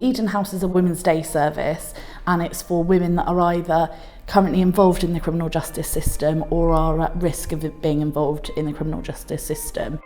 Eden House is a women's day service, and it's for women that are either currently involved in the criminal justice system or are at risk of being involved in the criminal justice system.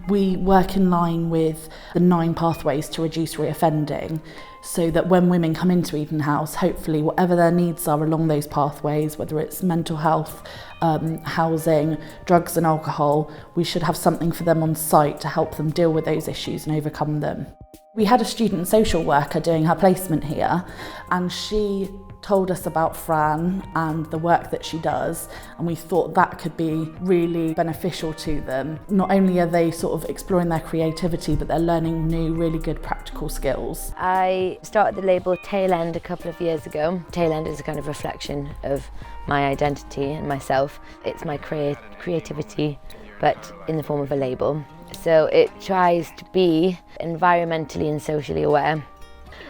We work in line with the 9 pathways to reduce reoffending, so that when women come into Eden House, hopefully whatever their needs are along those pathways, whether it's mental health, housing, drugs and alcohol, we should have something for them on site to help them deal with those issues and overcome them. We had a student social worker doing her placement here, and she told us about Fran and the work that she does, and we thought that could be really beneficial to them. Not only are they sort of exploring their creativity, but they're learning new, really good practical skills. I started the label Tail End a couple of years ago. Tail End is a kind of reflection of my identity and myself. It's my creativity, but in the form of a label. So it tries to be environmentally and socially aware.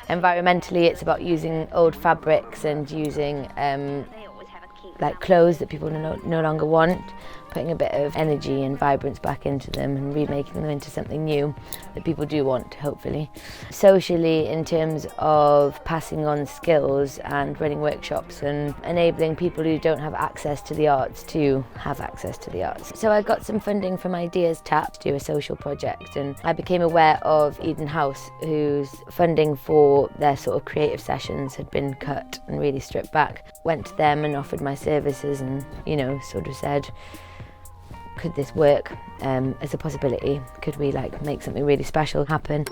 Environmentally, it's about using old fabrics and using like clothes that people no longer want, putting a bit of energy and vibrance back into them and remaking them into something new that people do want, hopefully. Socially, in terms of passing on skills and running workshops and enabling people who don't have access to the arts to have access to the arts. So I got some funding from Ideas Tap to do a social project, and I became aware of Eden House, whose funding for their sort of creative sessions had been cut and really stripped back. Went to them and offered my services and, you know, sort of said, could this work as a possibility? Could we like make something really special happen?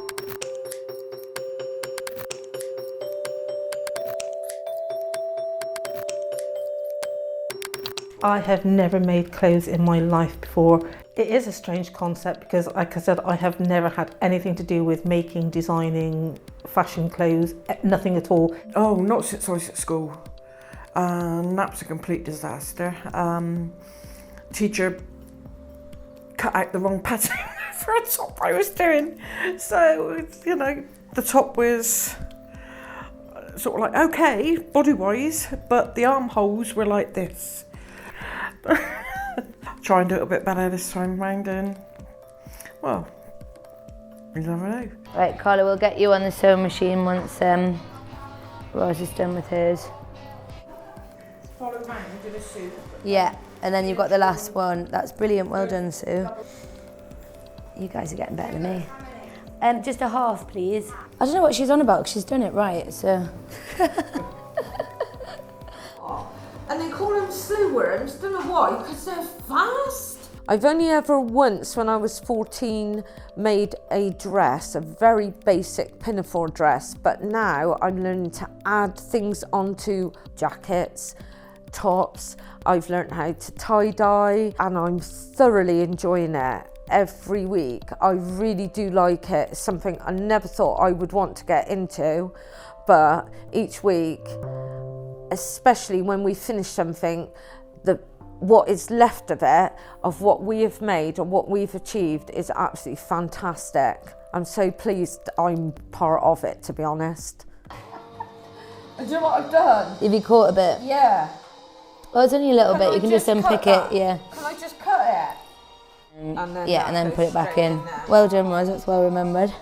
I have never made clothes in my life before. It is a strange concept because, like I said, I have never had anything to do with making, designing, fashion clothes, nothing at all. Oh, not since I was at school. That was a complete disaster. Teacher cut out the wrong pattern for a top I was doing. So, you know, the top was sort of like okay, body-wise, but the armholes were like this. Try and do it a bit better this time round, and well, you never know. Right, Carla, we'll get you on the sewing machine once Roz is done with hers. Follow round and do the soup. Yeah, and then you've got the last one. That's brilliant, well done, Sue. You guys are getting better than me. Just a half, please. I don't know what she's on about, because she's done it right, so. And they call them slew worms, don't know why, because they're fast. I've only ever once, when I was 14, made a dress, a very basic pinafore dress, but now I'm learning to add things onto jackets, tops. I've learned how to tie-dye, and I'm thoroughly enjoying it. Every week, I really do like it. It's something I never thought I would want to get into, but each week, especially when we finish something, what is left of it, of what we have made and what we've achieved, is absolutely fantastic. I'm so pleased I'm part of it, to be honest. Do you know what I've done? Have you caught a bit? Yeah. Well, it's only a little bit, you can just unpick cut it, yeah. Can I just cut it? And then Yeah, and then put it back in. Well done, Roz, that's well remembered.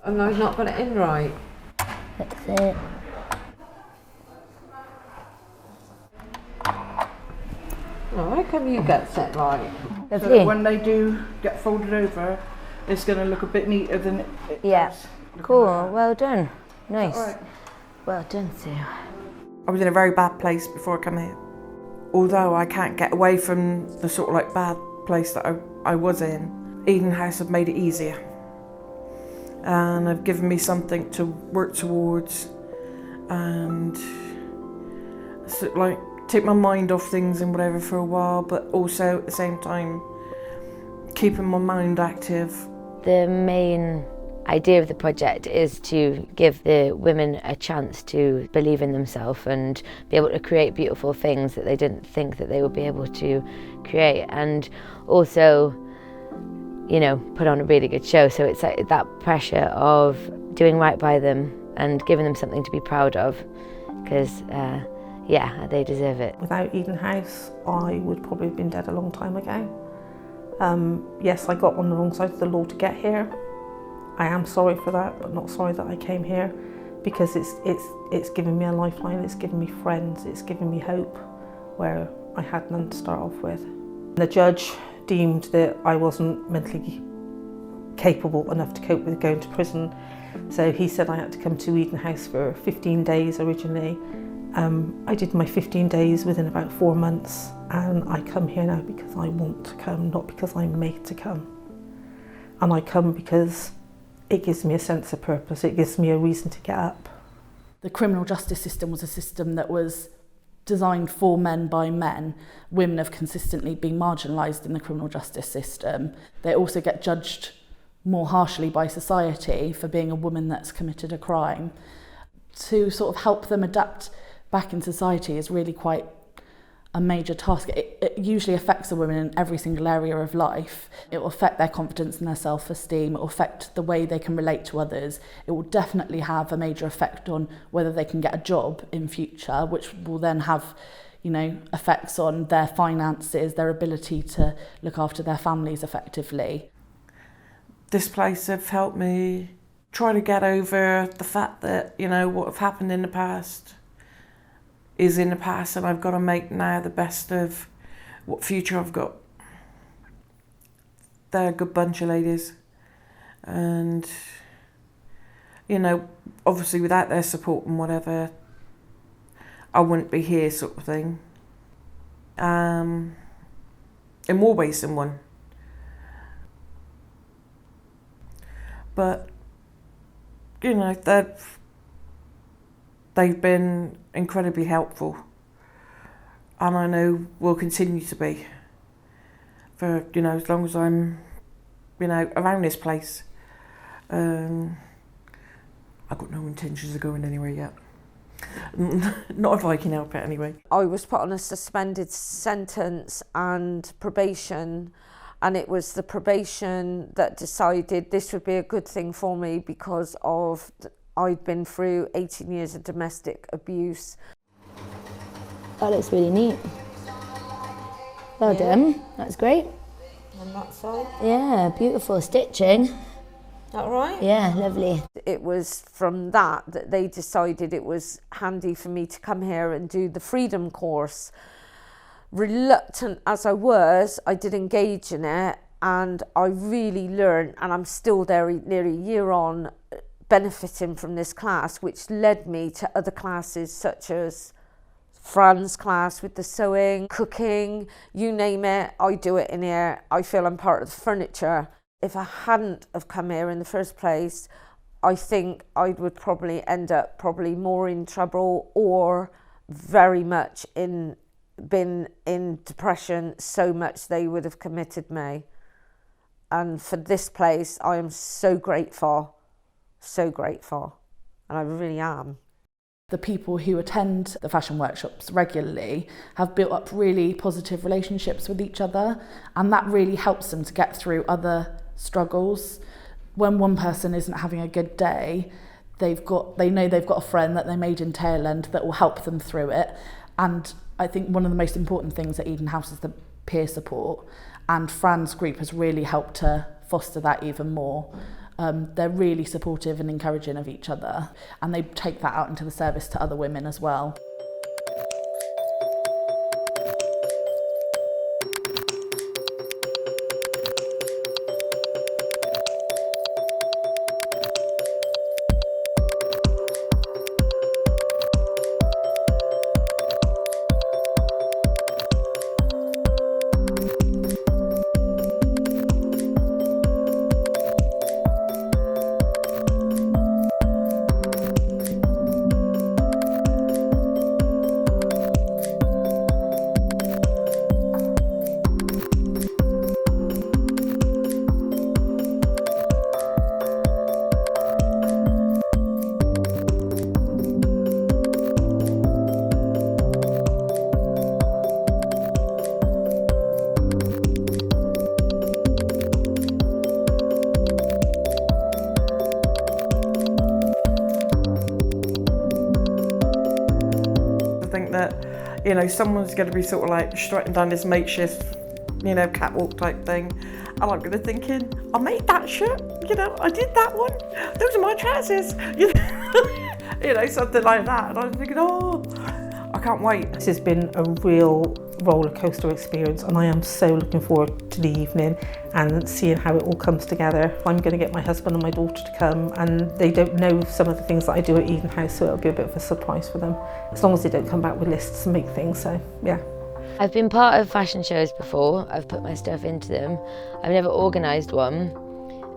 And I've not got it in right. That's it. Oh, how come you get set right? So Lovely. that when they do get folded over, it's going to look a bit neater than it Yeah. does. Cool, well done. Nice. Right. Well done, Sue. I was in a very bad place before I came here. Although I can't get away from the sort of like bad place that I was in, Eden House have made it easier. And have given me something to work towards and sort of like take my mind off things and whatever for a while, but also at the same time keeping my mind active. The main idea of the project is to give the women a chance to believe in themselves and be able to create beautiful things that they didn't think that they would be able to create, and also, you know, put on a really good show. So it's like that pressure of doing right by them and giving them something to be proud of, because yeah, they deserve it. Without Eden House, I would probably have been dead a long time ago. Yes, I got on the wrong side of the law to get here. I am sorry for that, but not sorry that I came here, because it's given me a lifeline, it's given me friends, it's given me hope where I had none to start off with. The judge deemed that I wasn't mentally capable enough to cope with going to prison, so he said I had to come to Eden House for 15 days originally. I did my 15 days within about 4 months, and I come here now because I want to come, not because I'm made to come. And I come because it gives me a sense of purpose, it gives me a reason to get up. The criminal justice system was a system that was designed for men by men. Women have consistently been marginalised in the criminal justice system. They also get judged more harshly by society for being a woman that's committed a crime. To sort of help them adapt back in society is really quite a major task. It usually affects a woman in every single area of life. It will affect their confidence and their self-esteem. It will affect the way they can relate to others. It will definitely have a major effect on whether they can get a job in future, which will then have, effects on their finances, their ability to look after their families effectively. This place have helped me try to get over the fact that, what have happened in the past is in the past, and I've got to make now the best of what future I've got. They're a good bunch of ladies, and obviously without their support and whatever, I wouldn't be here, sort of thing. In more ways than one. But they've been incredibly helpful, and I know will continue to be for as long as I'm around this place. I've got no intentions of going anywhere yet. Not if I can help it anyway. I was put on a suspended sentence and probation, and it was the probation that decided this would be a good thing for me because of I'd been through 18 years of domestic abuse. That looks really neat. Well done, that's great. On that side. Yeah, beautiful stitching. That right? Yeah, lovely. It was from that they decided it was handy for me to come here and do the freedom course. Reluctant as I was, I did engage in it, and I really learned, and I'm still there nearly a year on, benefiting from this class, which led me to other classes such as Fran's class with the sewing, cooking, you name it, I do it in here. I feel I'm part of the furniture. If I hadn't have come here in the first place, I think I would probably end up more in trouble or very much been in depression, so much they would have committed me. And for this place, I am so grateful, and I really am. The people who attend the fashion workshops regularly have built up really positive relationships with each other, and that really helps them to get through other struggles. When one person isn't having a good day, they know they've got a friend that they made in Tailend that will help them through it. And I think one of the most important things at Eden House is the peer support, and Fran's group has really helped to foster that even more. They're really supportive and encouraging of each other, and they take that out into the service to other women as well. Someone's going to be sort of like strutting down this makeshift you know, catwalk type thing. And I'm going to thinking, I made that shirt, you know, I did that one. Those are my trousers, you know, something like that. And I'm thinking, oh, I can't wait. This has been a real roller coaster experience, and I am so looking forward to the evening and seeing how it all comes together. I'm going to get my husband and my daughter to come, and they don't know some of the things that I do at Eden House, so it'll be a bit of a surprise for them, as long as they don't come back with lists and make things. So yeah. I've been part of fashion shows before. I've put my stuff into them. I've never organised one.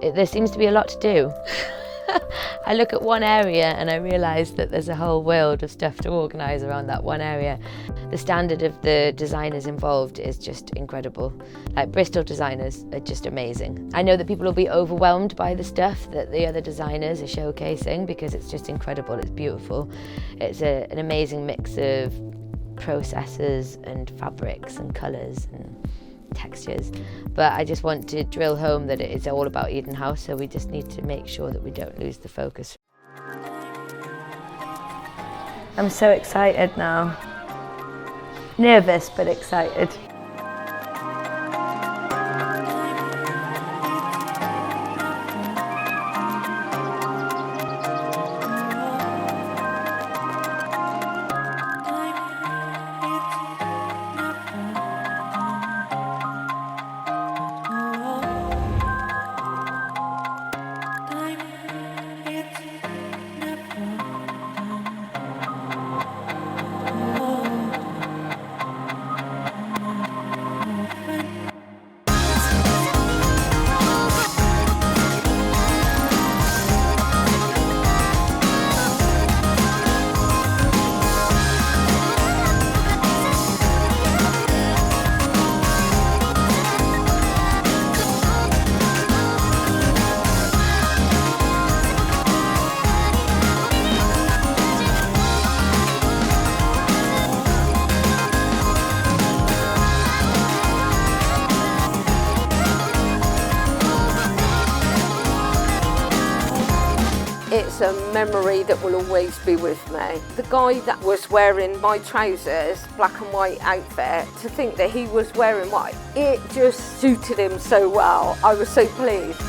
There seems to be a lot to do. I look at one area and I realise that there's a whole world of stuff to organise around that one area. The standard of the designers involved is just incredible. Like Bristol designers are just amazing. I know that people will be overwhelmed by the stuff that the other designers are showcasing because it's just incredible, it's beautiful. It's an amazing mix of processes and fabrics and colours and textures, but I just want to drill home that it is all about Eden House, so we just need to make sure that we don't lose the focus. I'm so excited now. Nervous but excited. It's a memory that will always be with me. The guy that was wearing my trousers, black and white outfit, to think that he was wearing white, it just suited him so well. I was so pleased.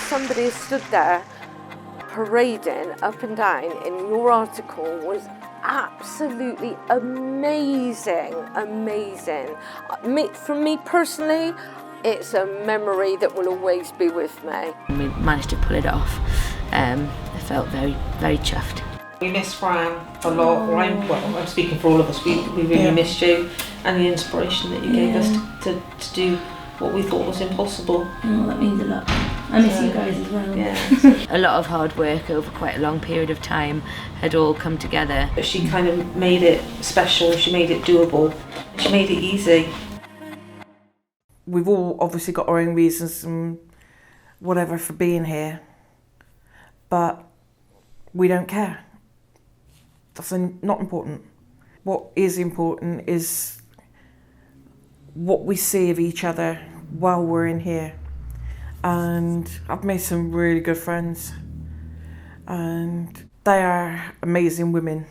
Somebody stood there parading up and down in your article was absolutely amazing, amazing. For me personally, it's a memory that will always be with me. We managed to pull it off. I felt very, very chuffed. We miss Fran a lot. I'm speaking for all of us. We really missed you and the inspiration that you gave us to do what we thought was impossible. Oh, that means a lot. I miss you guys as well. Yeah. A lot of hard work over quite a long period of time had all come together. She kind of made it special, she made it doable, she made it easy. We've all obviously got our own reasons and whatever for being here, but we don't care. That's not important. What is important is what we see of each other while we're in here. And I've made some really good friends, and they are amazing women.